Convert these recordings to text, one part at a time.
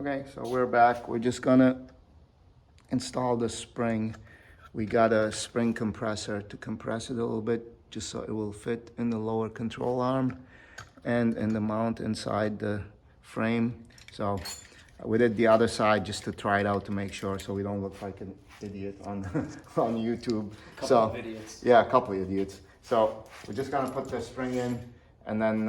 Okay, so we're back. We're just gonna install the spring. We got a spring compressor to compress it a little bit just so it will fit in the lower control arm and in the mount inside the frame. So we did the other side just to try it out to make sure so we don't look like an idiot on on YouTube. Couple of idiots. Yeah, a couple of idiots. So we're just gonna put the spring in and then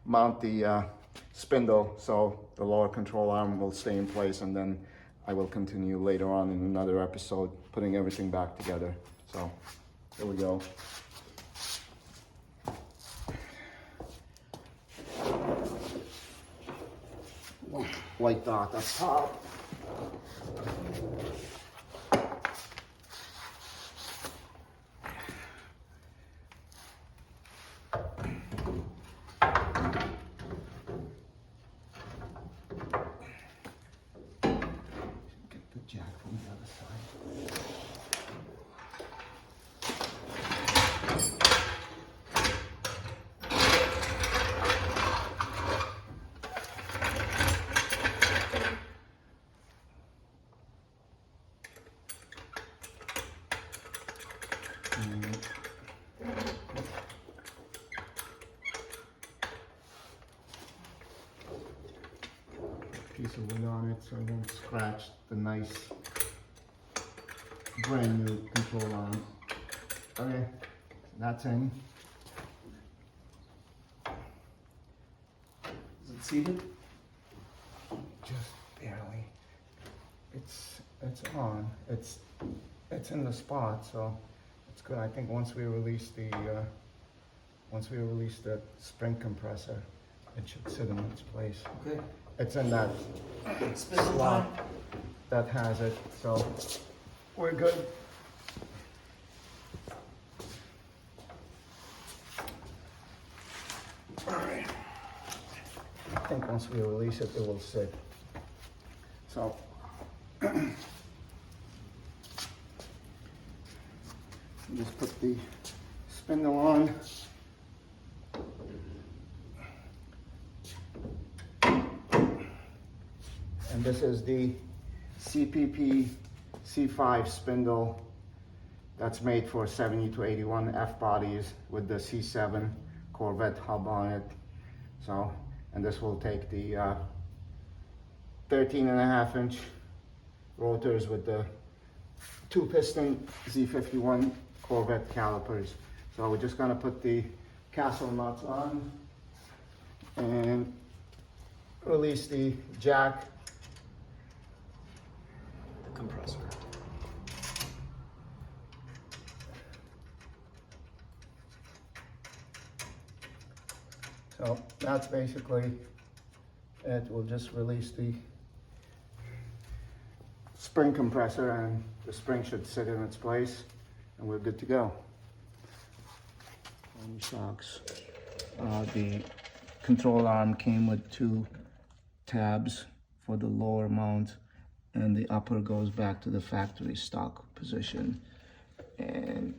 mount the spindle so the lower control arm will stay in place, and then I will continue later on in another episode putting everything back together. So here we go. White dot up top. Get the jack from the other side. Piece of wood on it so it won't scratch the nice brand new control arm. Okay, that's in. Is it seated? Just barely. It's on. It's in the spot, so it's good. I think once we release the spring compressor, it should sit in its place. Okay. It's in that Spindle slot time. that has it, so we're good. All right. I think once we release it, it will sit. So just put the spindle on. And this is the CPP C5 spindle that's made for 70 to 81 F bodies with the C7 Corvette hub on it. So, and this will take the 13.5-inch rotors with the 2-piston Z51 Corvette calipers. So we're just gonna put the castle nuts on and release the jack. The compressor. So that's basically it. We'll just release the spring compressor and the spring should sit in its place and we're good to go. Only shocks. The control arm came with 2 tabs for the lower mount, and the upper goes back to the factory stock position. And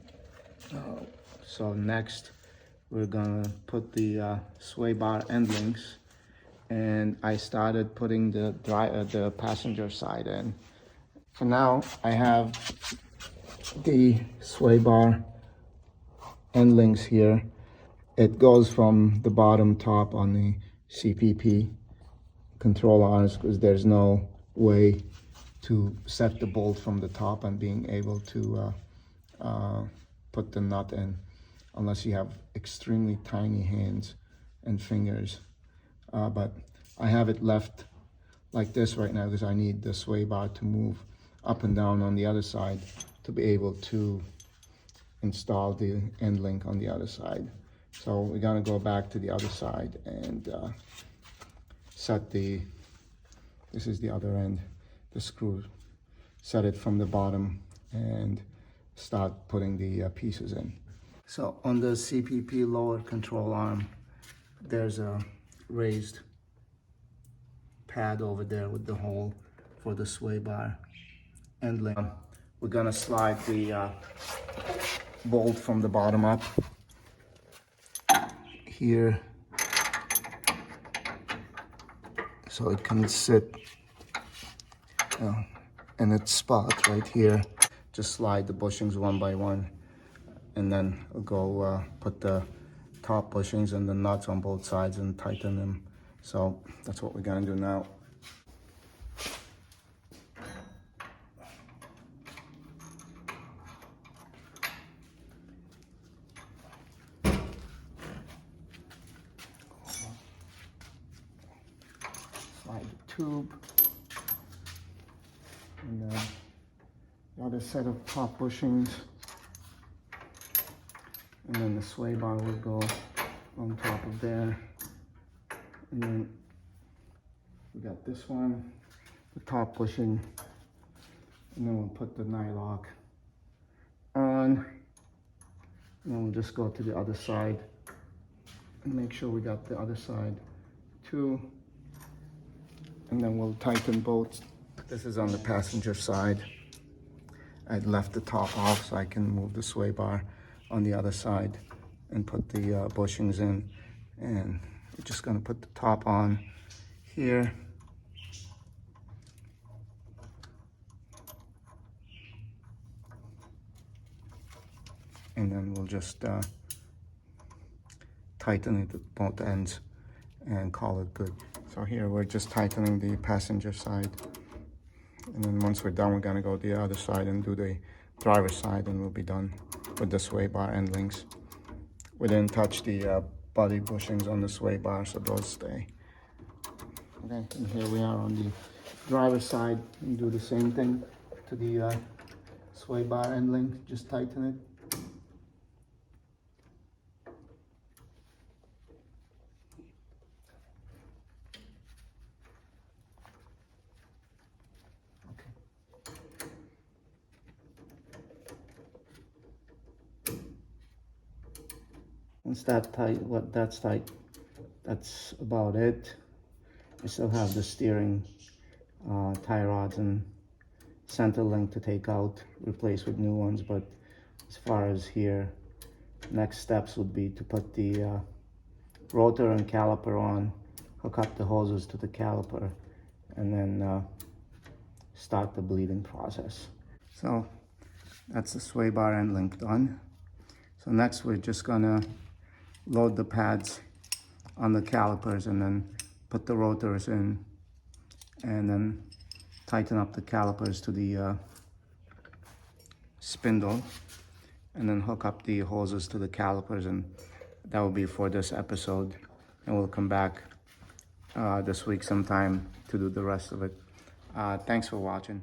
so next we're gonna put the sway bar end links, and I started putting the passenger side in. For now I have the sway bar end links here. It goes from the bottom top on the CPP control arms because there's no way to set the bolt from the top and being able to put the nut in unless you have extremely tiny hands and fingers. But I have it left like this right now because I need the sway bar to move up and down on the other side to be able to install the end link on the other side. So we're gonna go back to the other side and set this is the other end, the screw, set it from the bottom and start putting the pieces in. So on the CPP lower control arm, there's a raised pad over there with the hole for the sway bar end link. We're gonna slide the bolt from the bottom up here so it can sit in its spot right here. Just slide the bushings one by one, and then go put the top bushings and the nuts on both sides and tighten them. So that's what we're gonna do now. Slide the tube, and then the other set of top bushings, and then the sway bar will go on top of there. And then we got this one, the top bushing, and then we'll put the nylock on, and then we'll just go to the other side and make sure we got the other side too, and then we'll tighten both. This is on the passenger side. I left the top off so I can move the sway bar on the other side and put the bushings in, and we're just going to put the top on here. And then we'll just tighten it at both ends and call it good. So here we're just tightening the passenger side, and then once we're done, we're gonna go the other side and do the driver's side, and we'll be done with the sway bar end links. We didn't touch the body bushings on the sway bar, so those stay. Okay, and here we are on the driver's side, and do the same thing to the sway bar end link, just tighten it. Once that's tight, that's about it. I still have the steering tie rods and center link to take out, replace with new ones, but as far as here, next steps would be to put the rotor and caliper on, hook up the hoses to the caliper, and then start the bleeding process. So that's the sway bar end link done. So next we're just gonna load the pads on the calipers and then put the rotors in, and then tighten up the calipers to the spindle, and then hook up the hoses to the calipers, and that will be for this episode. And we'll come back this week sometime to do the rest of it. Thanks for watching.